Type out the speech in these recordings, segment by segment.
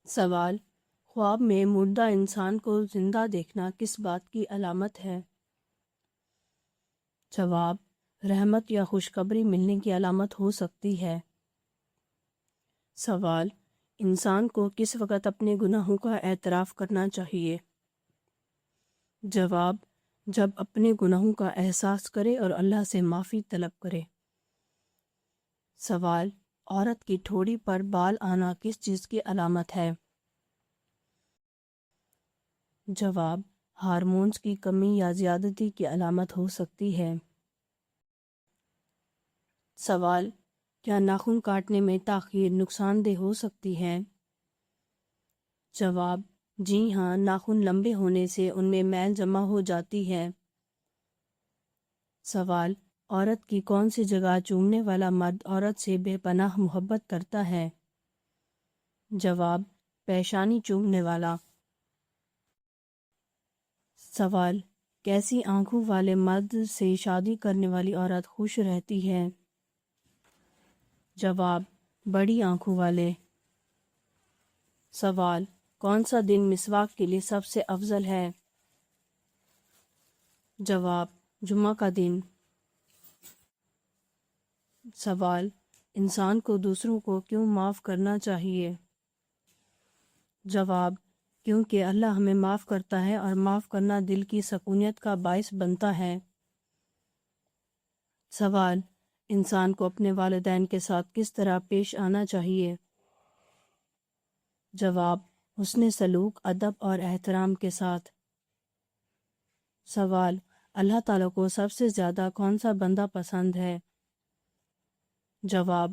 سوال: خواب میں مردہ انسان کو زندہ دیکھنا کس بات کی علامت ہے؟ جواب: رحمت یا خوشخبری ملنے کی علامت ہو سکتی ہے۔ سوال: انسان کو کس وقت اپنے گناہوں کا اعتراف کرنا چاہیے؟ جواب: جب اپنے گناہوں کا احساس کرے اور اللہ سے معافی طلب کرے۔ سوال: عورت کی ٹھوڑی پر بال آنا کس چیز کی علامت ہے؟ جواب: ہارمونز کی کمی یا زیادتی کی علامت ہو سکتی ہے۔ سوال: کیا ناخن کاٹنے میں تاخیر نقصان دہ ہو سکتی ہے؟ جواب: جی ہاں، ناخن لمبے ہونے سے ان میں میل جمع ہو جاتی ہے۔ سوال: عورت کی کون سی جگہ چومنے والا مرد عورت سے بے پناہ محبت کرتا ہے؟ جواب: پیشانی چومنے والا۔ سوال: کیسی آنکھوں والے مرد سے شادی کرنے والی عورت خوش رہتی ہے؟ جواب: بڑی آنکھوں والے۔ سوال: کون سا دن مسواک کے لیے سب سے افضل ہے؟ جواب: جمعہ کا دن۔ سوال: انسان کو دوسروں کو کیوں معاف کرنا چاہیے؟ جواب: کیونکہ اللہ ہمیں معاف کرتا ہے اور معاف کرنا دل کی سکونیت کا باعث بنتا ہے۔ سوال: انسان کو اپنے والدین کے ساتھ کس طرح پیش آنا چاہیے؟ جواب: حسن سلوک، ادب اور احترام کے ساتھ۔ سوال: اللہ تعالیٰ کو سب سے زیادہ کون سا بندہ پسند ہے؟ جواب: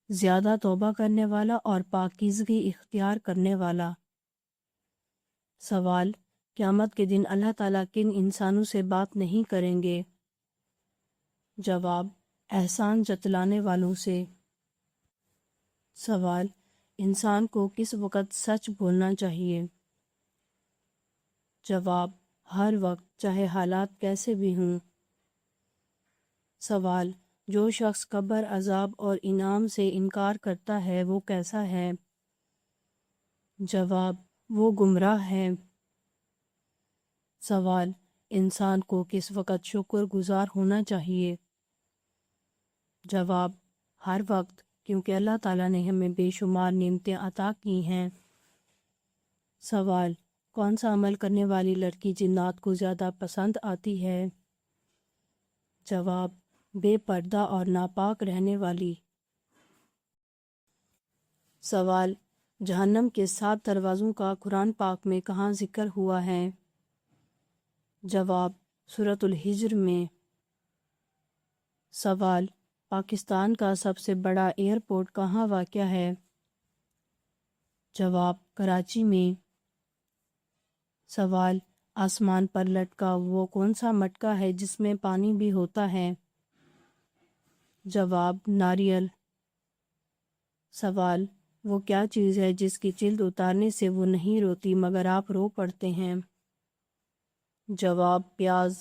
زیادہ توبہ کرنے والا اور پاکیزگی اختیار کرنے والا۔ سوال: قیامت کے دن اللہ تعالیٰ کن انسانوں سے بات نہیں کریں گے؟ جواب: احسان جتلانے والوں سے۔ سوال: انسان کو کس وقت سچ بولنا چاہیے؟ جواب: ہر وقت، چاہے حالات کیسے بھی ہوں۔ سوال: جو شخص قبر، عذاب اور انعام سے انکار کرتا ہے وہ کیسا ہے؟ جواب: وہ گمراہ ہے۔ سوال: انسان کو کس وقت شکر گزار ہونا چاہیے؟ جواب: ہر وقت، کیونکہ اللہ تعالیٰ نے ہمیں بے شمار نعمتیں عطا کی ہیں۔ سوال: کون سا عمل کرنے والی لڑکی جنات کو زیادہ پسند آتی ہے؟ جواب: بے پردہ اور ناپاک رہنے والی۔ سوال: جہنم کے 7 دروازوں کا قرآن پاک میں کہاں ذکر ہوا ہے؟ جواب: سورۃ الحجر میں۔ سوال: پاکستان کا سب سے بڑا ایئرپورٹ کہاں واقع ہے؟ جواب: کراچی میں۔ سوال: آسمان پر لٹکا وہ کون سا مٹکا ہے جس میں پانی بھی ہوتا ہے؟ جواب: ناریل۔ سوال: وہ کیا چیز ہے جس کی جلد اتارنے سے وہ نہیں روتی مگر آپ رو پڑتے ہیں؟ جواب: پیاز۔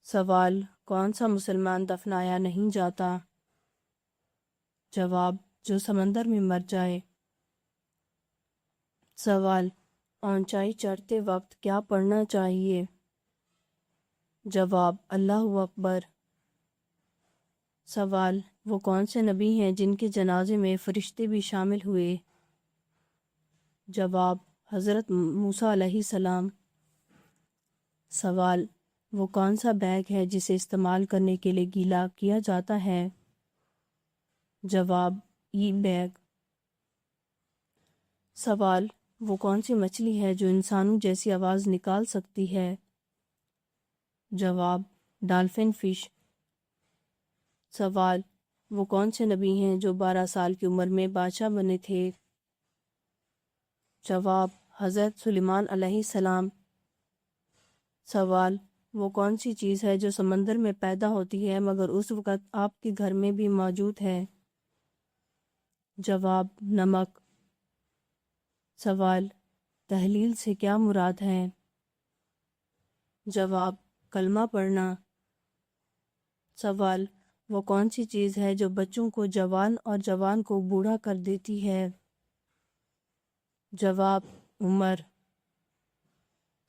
سوال: کون سا مسلمان دفنایا نہیں جاتا؟ جواب: جو سمندر میں مر جائے۔ سوال: اونچائی چڑھتے وقت کیا پڑھنا چاہیے؟ جواب: اللہ اکبر۔ سوال: وہ کون سے نبی ہیں جن کے جنازے میں فرشتے بھی شامل ہوئے؟ جواب: حضرت موسیٰ علیہ السلام۔ سوال: وہ کون سا بیگ ہے جسے استعمال کرنے کے لیے گیلا کیا جاتا ہے؟ جواب: ای بیگ۔ سوال: وہ کون سی مچھلی ہے جو انسانوں جیسی آواز نکال سکتی ہے؟ جواب: ڈالفن فش۔ سوال: وہ کون سے نبی ہیں جو 12 سال کی عمر میں بادشاہ بنے تھے؟ جواب: حضرت سلیمان علیہ السلام۔ سوال: وہ کون سی چیز ہے جو سمندر میں پیدا ہوتی ہے مگر اس وقت آپ کے گھر میں بھی موجود ہے؟ جواب: نمک۔ سوال: تحلیل سے کیا مراد ہے؟ جواب: کلمہ پڑھنا۔ سوال: وہ کون سی چیز ہے جو بچوں کو جوان اور جوان کو بوڑھا کر دیتی ہے؟ جواب عمر۔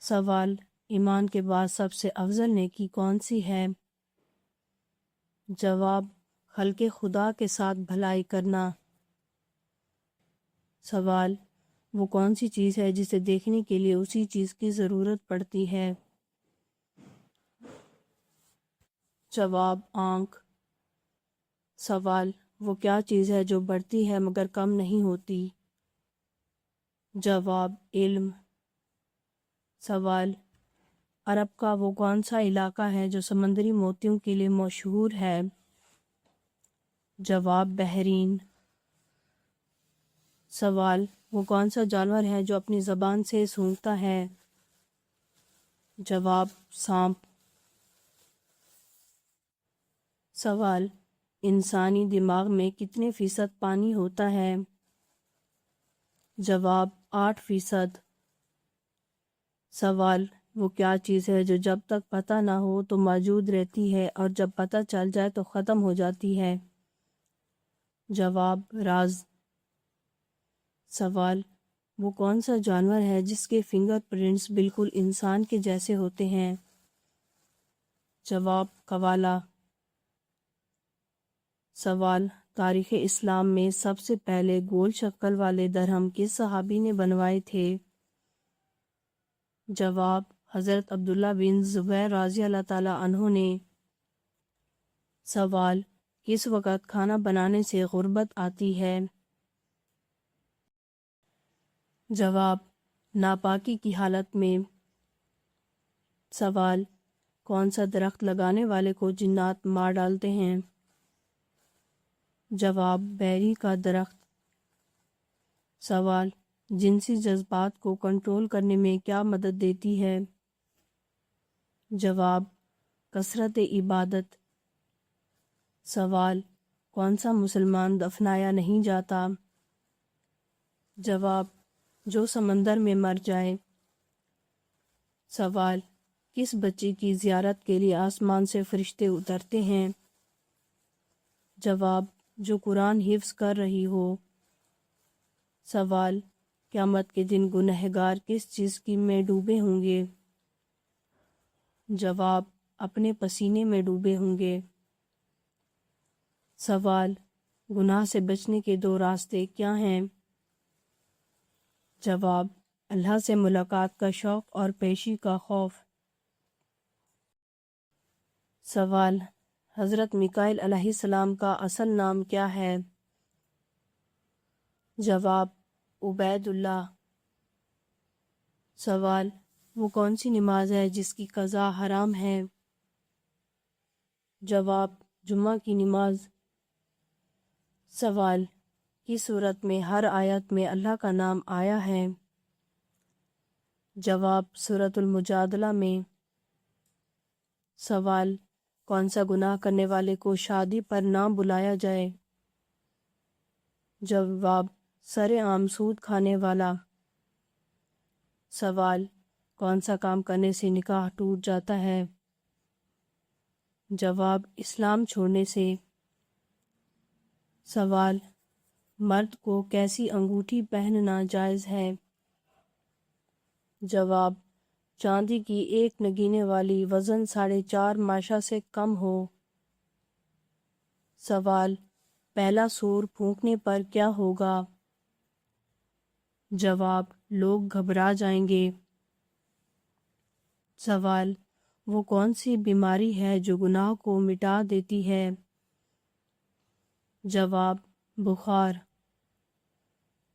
سوال ایمان کے بعد سب سے افضل نیکی کون سی ہے؟ جواب خلق خدا کے ساتھ بھلائی کرنا۔ سوال وہ کون سی چیز ہے جسے دیکھنے کے لیے اسی چیز کی ضرورت پڑتی ہے؟ جواب آنکھ۔ سوال وہ کیا چیز ہے جو بڑھتی ہے مگر کم نہیں ہوتی؟ جواب علم۔ سوال عرب کا وہ کون سا علاقہ ہے جو سمندری موتیوں کے لیے مشہور ہے؟ جواب بحرین۔ سوال وہ کون سا جانور ہے جو اپنی زبان سے سونگھتا ہے؟ جواب سانپ۔ سوال انسانی دماغ میں کتنے فیصد پانی ہوتا ہے؟ جواب 8%۔ سوال وہ کیا چیز ہے جو جب تک پتہ نہ ہو تو موجود رہتی ہے اور جب پتہ چل جائے تو ختم ہو جاتی ہے؟ جواب راز۔ سوال وہ کون سا جانور ہے جس کے فنگر پرنٹس بالکل انسان کے جیسے ہوتے ہیں؟ جواب قوالا۔ سوال تاریخ اسلام میں سب سے پہلے گول شکل والے درہم کس صحابی نے بنوائے تھے؟ جواب حضرت عبداللہ بن زبیر رضی اللہ تعالی عنہ نے۔ سوال کس وقت کھانا بنانے سے غربت آتی ہے؟ جواب ناپاکی کی حالت میں۔ سوال کون سا درخت لگانے والے کو جنات مار ڈالتے ہیں؟ جواب بیری کا درخت۔ سوال جنسی جذبات کو کنٹرول کرنے میں کیا مدد دیتی ہے؟ جواب کثرت عبادت۔ سوال کون سا مسلمان دفنایا نہیں جاتا؟ جواب جو سمندر میں مر جائے۔ سوال کس بچے کی زیارت کے لیے آسمان سے فرشتے اترتے ہیں؟ جواب جو قرآن حفظ کر رہی ہو۔ سوال قیامت کے دن گنہگار کس چیز کی میں ڈوبے ہوں گے؟ جواب اپنے پسینے میں ڈوبے ہوں گے۔ سوال گناہ سے بچنے کے 2 راستے کیا ہیں؟ جواب اللہ سے ملاقات کا شوق اور پیشی کا خوف۔ سوال حضرت میکائیل علیہ السلام کا اصل نام کیا ہے؟ جواب عبید اللہ۔ سوال وہ کون سی نماز ہے جس کی قضا حرام ہے؟ جواب جمعہ کی نماز۔ سوال کس صورت میں ہر آیت میں اللہ کا نام آیا ہے؟ جواب سورۃ المجادلہ میں۔ سوال کون سا گناہ کرنے والے کو شادی پر نہ بلایا جائے؟ جواب سر عام سود کھانے والا۔ سوال کون سا کام کرنے سے نکاح ٹوٹ جاتا ہے؟ جواب اسلام چھوڑنے سے۔ سوال مرد کو کیسی انگوٹھی پہننا جائز ہے؟ جواب چاندی کی ایک نگینے والی وزن 4.5 ماشا سے کم ہو۔ سوال پہلا سور پھونکنے پر کیا ہوگا؟ جواب لوگ گھبرا جائیں گے۔ سوال وہ کون سی بیماری ہے جو گناہ کو مٹا دیتی ہے؟ جواب بخار۔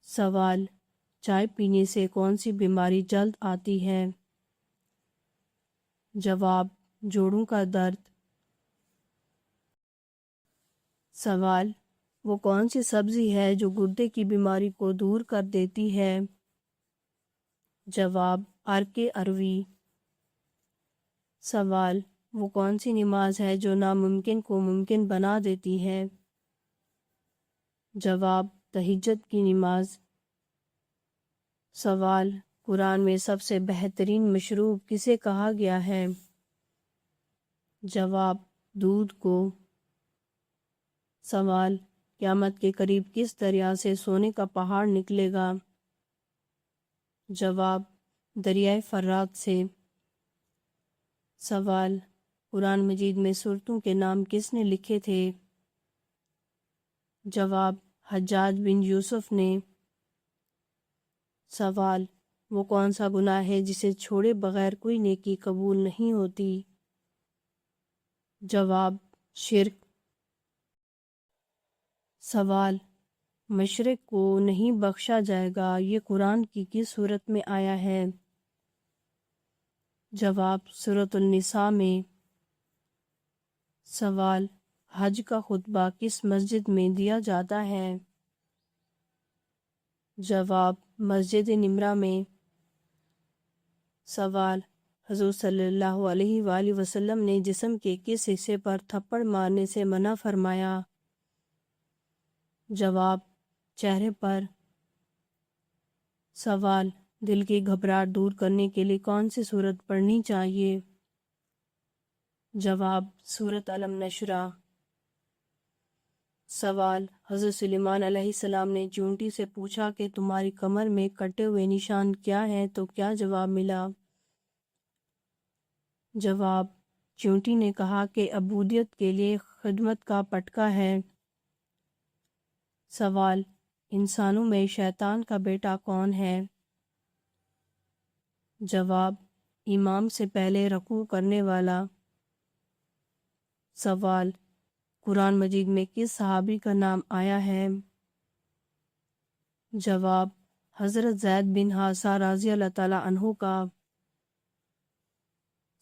سوال چائے پینے سے کون سی بیماری جلد آتی ہے؟ جواب جوڑوں کا درد۔ سوال وہ کون سی سبزی ہے جو گردے کی بیماری کو دور کر دیتی ہے؟ جواب عرق عروی۔ سوال وہ کون سی نماز ہے جو ناممکن کو ممکن بنا دیتی ہے؟ جواب تہجد کی نماز۔ سوال قرآن میں سب سے بہترین مشروب کسے کہا گیا ہے؟ جواب دودھ کو۔ سوال قیامت کے قریب کس دریا سے سونے کا پہاڑ نکلے گا؟ جواب دریائے فرات سے۔ سوال قرآن مجید میں سورتوں کے نام کس نے لکھے تھے؟ جواب حجاج بن یوسف نے۔ سوال وہ کون سا گناہ ہے جسے چھوڑے بغیر کوئی نیکی قبول نہیں ہوتی؟ جواب شرک۔ سوال مشرک کو نہیں بخشا جائے گا، یہ قرآن کی کس صورت میں آیا ہے؟ جواب سورۃ النساء میں۔ سوال حج کا خطبہ کس مسجد میں دیا جاتا ہے؟ جواب مسجد نمرہ میں۔ سوال حضور صلی اللہ علیہ وآلہ وسلم نے جسم کے کس حصے پر تھپڑ مارنے سے منع فرمایا؟ جواب چہرے پر۔ سوال دل کی گھبراہٹ دور کرنے کے لیے کون سی سورت پڑھنی چاہیے؟ جواب سورۃ علم نشرح۔ سوال حضرت سلیمان علیہ السلام نے چونٹی سے پوچھا کہ تمہاری کمر میں کٹے ہوئے نشان کیا ہیں تو کیا جواب ملا؟ جواب چونٹی نے کہا کہ عبودیت کے لیے خدمت کا پٹکا ہے۔ سوال انسانوں میں شیطان کا بیٹا کون ہے؟ جواب امام سے پہلے رکوع کرنے والا۔ سوال قرآن مجید میں کس صحابی کا نام آیا ہے؟ جواب حضرت زید بن حارثہ رضی اللہ تعالی عنہ کا۔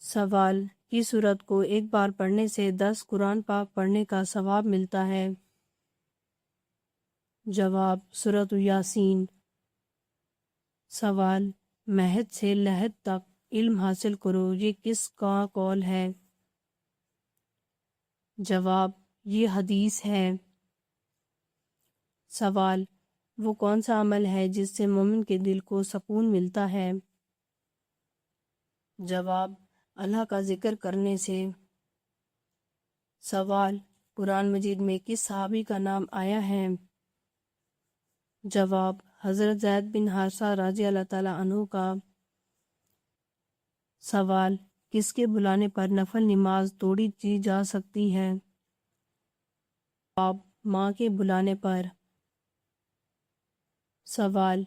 سوال کس سورت کو ایک بار پڑھنے سے 10 قرآن پاک پڑھنے کا ثواب ملتا ہے؟ جواب سورۃ یاسین۔ سوال مہد سے لحد تک علم حاصل کرو، یہ کس کا قول ہے؟ جواب یہ حدیث ہے۔ سوال وہ کون سا عمل ہے جس سے مومن کے دل کو سکون ملتا ہے؟ جواب اللہ کا ذکر کرنے سے۔ سوال قرآن مجید میں کس صحابی کا نام آیا ہے؟ جواب حضرت زید بن حارثہ رضی اللہ تعالی عنہ کا۔ سوال کس کے بلانے پر نفل نماز توڑی دی جا سکتی ہے؟ جواب ماں کے بلانے پر۔ سوال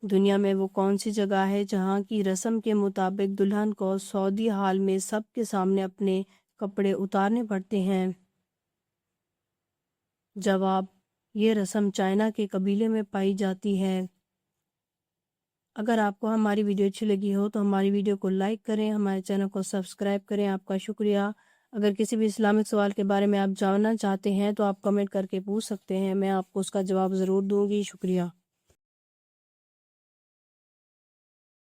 دنیا میں وہ کون سی جگہ ہے جہاں کی رسم کے مطابق دلہن کو سعودی حال میں سب کے سامنے اپنے کپڑے اتارنے پڑتے ہیں؟ جواب یہ رسم چائنا کے قبیلے میں پائی جاتی ہے۔ اگر آپ کو ہماری ویڈیو اچھی لگی ہو تو ہماری ویڈیو کو لائک کریں، ہمارے چینل کو سبسکرائب کریں۔ آپ کا شکریہ۔ اگر کسی بھی اسلامک سوال کے بارے میں آپ جاننا چاہتے ہیں تو آپ کمنٹ کر کے پوچھ سکتے ہیں، میں آپ کو اس کا جواب ضرور دوں گی۔ شکریہ۔